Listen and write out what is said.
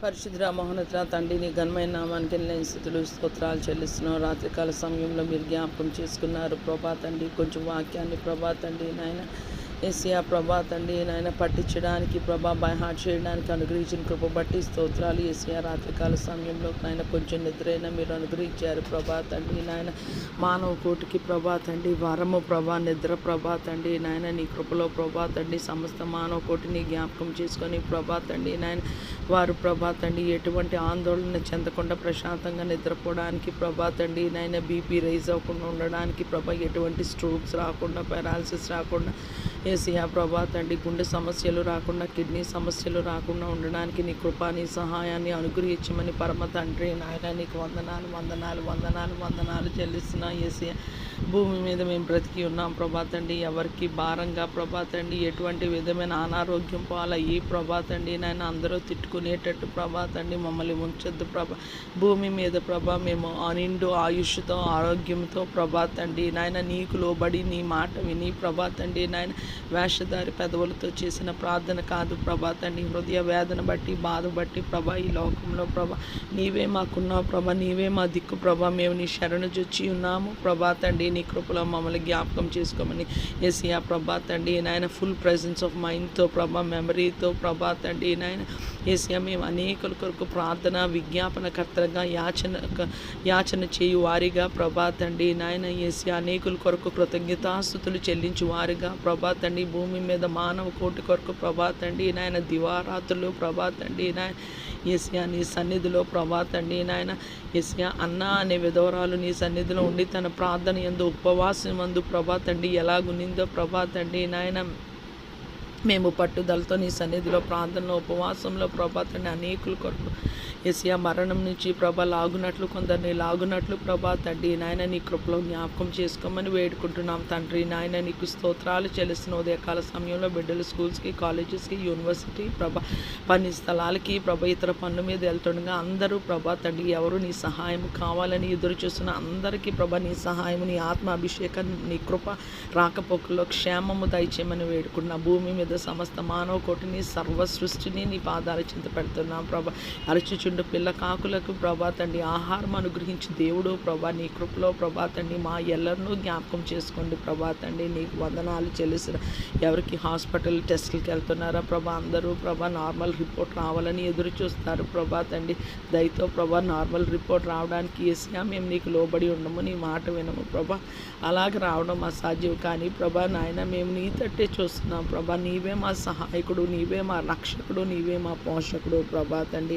పరిశుద్ధ మహోన్నత తండ్రి నీ ఘనమైన నామానికి ఎన్నెన్ని స్థుతులు స్తోత్రాలు చెల్లిస్తున్నాం. రాత్రికాల సమయంలో మీరు జ్ఞాపకం చేసుకున్నారు ప్రభా తండ్రి. కొంచెం వాక్యాన్ని ప్రభా తండ్రి నాయన ఏసియా ప్రభా తండ్రి నాయన పట్టించడానికి ప్రభా బై హార్ట్ చేయడానికి అనుగ్రహించిన కృప బట్టి స్తోత్రాలు. ఏసియా రాత్రికాల సమయంలో నాయన కొంచెం నిద్రైనా మీరు అనుగ్రహించారు ప్రభా తండ్రి నాయన. మానవ కోటికి ప్రభా తండ్రి వరము ప్రభా నిద్ర ప్రభా తండ్రి నాయన నీ కృపలో ప్రభా తండ్రి సమస్త మానవ కోటిని జ్ఞాపకం చేసుకొని ప్రభా తండ్రి నాయన వారు ప్రభా తండ్రి ఎటువంటి ఆందోళన చెందకుండా ప్రశాంతంగా నిద్రపోవడానికి ప్రభా తండ్రి నాయన బీపీ రైజ్ అవ్వకుండా ఉండడానికి ప్రభా ఎటువంటి స్ట్రోక్స్ రాకుండా పారాలసిస్ రాకుండా ఏసియా ప్రభా తండ్రి గుండె సమస్యలు రాకుండా కిడ్నీ సమస్యలు రాకుండా ఉండడానికి నీ కృపా నీ సహాయాన్ని అనుగ్రహించమని పరమ తండ్రి నాయన నీకు వందనాలు వందనాలు వందనాలు వందనాలు చెల్లిస్తున్నా. ఏసియా భూమి మీద మేము బ్రతికి ఉన్నాం ప్రభా తండ్రి. ఎవరికి భారంగా ప్రభా తండ్రి ఎటువంటి విధమైన అనారోగ్యం పాలయ్యి ప్రభా తండ్రి నాయన అందరూ తిట్టుకునేటట్టు ప్రభా తండ్రి మమ్మల్ని ఉంచొద్దు ప్రభా. భూమి మీద ప్రభా మేము నిండు ఆయుష్తో ఆరోగ్యంతో ప్రభా తండ్రి నాయన నీకు లోబడి నీ మాట విని ప్రభా తండ్రి నాయన వేషధారి పెదవులతో చేసిన ప్రార్థన కాదు ప్రభా తండ్రి. హృదయ వేదన బట్టి బాధ బట్టి ప్రభా ఈ లోకంలో ప్రభా నీవే మాకున్నావు ప్రభా. నీవే మా దిక్కు ప్రభా. మేము నీ శరణు జొచ్చి ఉన్నాము ప్రభా తండ్రి. నీ కృపలో మమ్మల్ని జ్ఞాపకం చేసుకోమని ఏసియా ప్రభా తండ్రి నాయన ఫుల్ ప్రెజెన్స్ ఆఫ్ మైండ్తో ప్రభా మెమరీతో ప్రభా తండ్రి నాయన ఏసియా మేము అనేకుల కొరకు ప్రార్థన విజ్ఞాపనకర్తగా యాచన చేయు వారిగా ప్రభా తండ్రి నాయన ఏసియా అనేకుల కొరకు కృతజ్ఞతాస్తుతులు చెల్లించు వారిగా ప్రభా తండ్రి. భూమి మీద మానవ కోటి కొరకు ప్రభా తండ్రి నాయన దివారాత్రులు ప్రభా తండ్రి నాయన ఏసియా నీ సన్నిధిలో ప్రభా తండ్రి నాయన ఏసియా అన్న అనే విధవరాలు నీ సన్నిధిలో ఉండి తన ప్రార్థన యందు ఉపవాసం యందు ప్రభా తండ్రి ఎలాగునిందో ప్రభా తండ్రి నాయన మేము పట్టుదలతో నీ సన్నిధిలో ప్రార్థనలో ఉపవాసంలో ప్రభా తండ్రి అనేకుల కొరకు ఏసియా మరణం నుంచి ప్రభా లాగునట్లు కొందరిని లాగునట్లు ప్రభా తండ్రి నాయన నీ కృపలో జ్ఞాపకం చేసుకోమని వేడుకుంటున్నాం తండ్రి నాయన. నీకు స్తోత్రాలు చెల్లిస్తున్న ఉదయకాల సమయంలో బిడ్డలు స్కూల్స్కి కాలేజెస్కి యూనివర్సిటీ ప్రభా పని స్థలాలకి ప్రభా ఇతర పనుల మీద వెళ్తుండగా అందరూ ప్రభా తండ్రి ఎవరు నీ సహాయం కావాలని ఎదురు చూస్తున్న అందరికీ ప్రభా నీ సహాయం నీ ఆత్మ అభిషేకం నీ కృప రాకపోకల్లో క్షేమము దయచేయమని వేడుకుంటున్నాం. భూమి మీద సమస్త మానవ కోటిని సర్వ సృష్టిని నీ పాదాల చింత పెడుతున్నాం ప్రభా. అరచుచుండు పిల్ల కాకులకు ప్రభా తండ్రి ఆహారం అనుగ్రహించి దేవుడు ప్రభా నీ కృపలో ప్రభా తండ్రి మా ఎల్లరినూ జ్ఞాపకం చేసుకోండి ప్రభా తండ్రి. నీకు వందనాలు చెల్లిస్తున్నా. ఎవరికి హాస్పిటల్ టెస్టులకి వెళ్తున్నారా ప్రభా అందరూ ప్రభా నార్మల్ రిపోర్ట్ రావాలని ఎదురు చూస్తారు ప్రభా తండ్రి. దయతో ప్రభా నార్మల్ రిపోర్ట్ రావడానికి ఏసియా మేము నీకు లోబడి ఉండము నీ మాట వినము ప్రభా. అలాగే రావడం అసాధ్యం కానీ ప్రభా నాయన మేము నీ తట్టే చూస్తున్నాం ప్రభా. నీవే మా సహాయకుడు, నీవే మా రక్షకుడు, నీవే మా పోషకుడు ప్రభా తండ్రి.